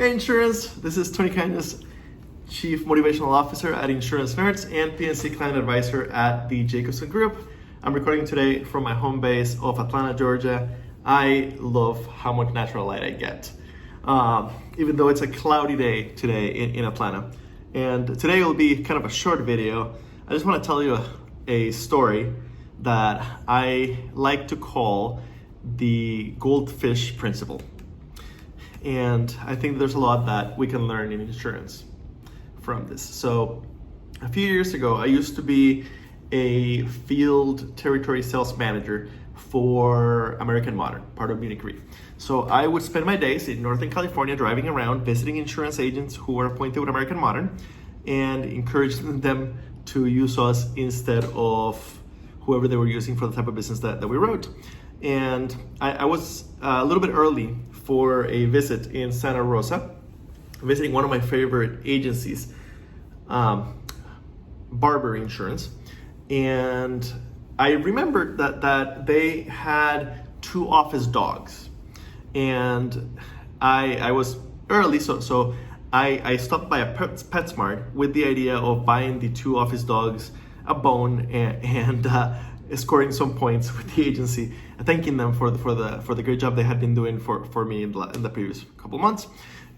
Hey Insurance, this is Tony Kindness, Chief Motivational Officer at Insurance Nerds and PNC Client Advisor at the Jacobson Group. I'm recording today from my home base of Atlanta, Georgia. I love how much natural light I get, even though it's a cloudy day today in Atlanta. And today will be kind of a short video. I just want to tell you a story that I like to call the Goldfish principle. And I think there's a lot that we can learn in insurance from this. So a few years ago, I used to be a field territory sales manager for American Modern, part of Munich Re. So I would spend my days in Northern California driving around, visiting insurance agents who were appointed with American Modern and encouraging them to use us instead of whoever they were using for the type of business that we wrote. And I was a little bit early for a visit in Santa Rosa, visiting one of my favorite agencies, Barber Insurance. And I remembered that they had two office dogs. And I was early, so I stopped by a PetSmart with the idea of buying the two office dogs a bone and scoring some points with the agency, thanking them for the great job they had been doing for me in the previous couple months.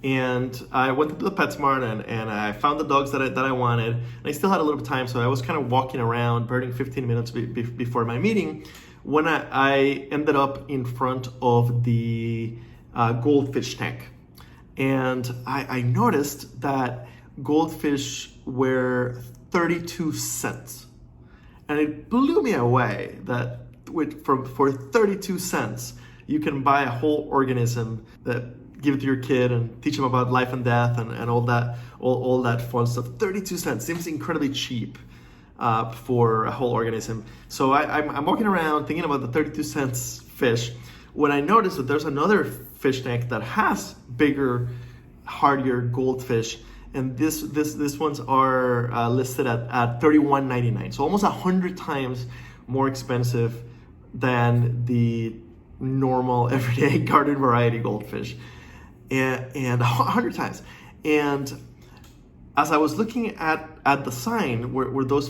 And I went to the PetSmart and I found the dogs that I wanted. And I still had a little bit of time, so I was kind of walking around, burning 15 minutes before my meeting, when I ended up in front of the Goldfish tank. And I noticed that Goldfish were 32 cents. And it blew me away that for 32 cents, you can buy a whole organism, that give it to your kid and teach them about life and death and all that fun stuff. 32 cents seems incredibly cheap for a whole organism. So I'm walking around thinking about the 32 cents fish when I noticed that there's another fish tank that has bigger, hardier goldfish. And these ones are listed at $31.99, so almost 100 times more expensive than the normal everyday garden variety goldfish, and 100 times. And as I was looking at the sign where those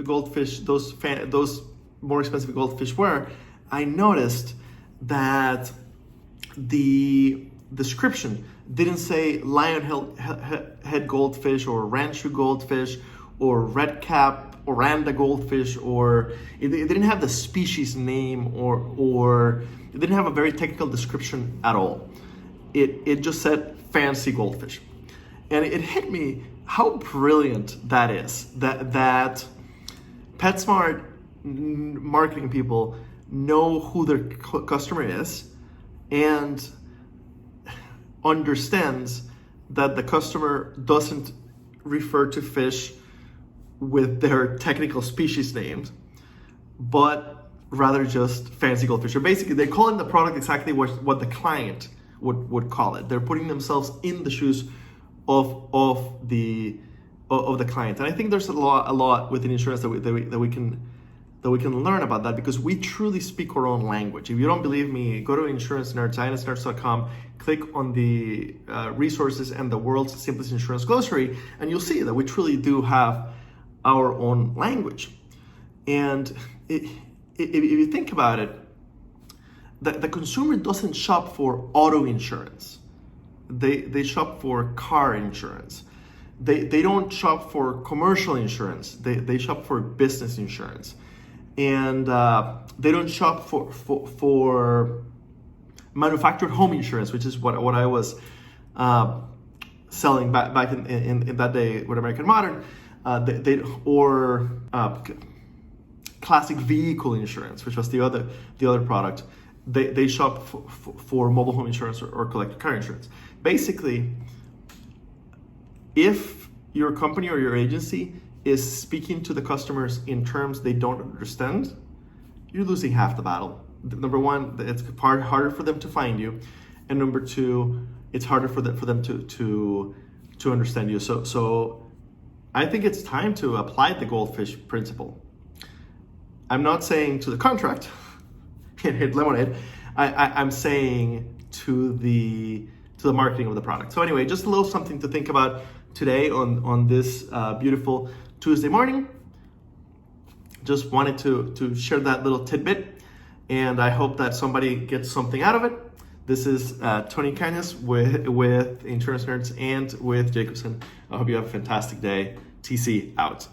goldfish, those more expensive goldfish were, I noticed that the description didn't say lionhead goldfish or ranchu goldfish or red cap oranda goldfish, or it didn't have the species name or it didn't have a very technical description at all. It just said fancy goldfish. And it hit me how brilliant that is, that PetSmart marketing people know who their customer is and understands that the customer doesn't refer to fish with their technical species names, but rather just fancy goldfish. Or basically, they're calling the product exactly what the client would call it. They're putting themselves in the shoes of the client. And I think there's a lot within insurance that we can learn about that, because we truly speak our own language. If you don't believe me, go to insurancenerds.com, click on the resources and the world's simplest insurance glossary, and you'll see that we truly do have our own language. And if you think about it, the consumer doesn't shop for auto insurance. They shop for car insurance. They don't shop for commercial insurance. They shop for business insurance. And they don't shop for manufactured home insurance, which is what I was selling back in that day with American Modern, or classic vehicle insurance, which was the other product. They shop for mobile home insurance or collector car insurance. Basically, if your company or your agency is speaking to the customers in terms they don't understand, you're losing half the battle. Number one, it's harder for them to find you, and number two, it's harder for them to understand you. So I think it's time to apply the Goldfish principle. I'm not saying to the contract, hit lemonade. I'm saying to the marketing of the product. So anyway, just a little something to think about today on this beautiful Tuesday morning. Just wanted to share that little tidbit, and I hope that somebody gets something out of it. This is Tony Cañas with Insurance Nerds and with Jacobson. I hope you have a fantastic day. TC out.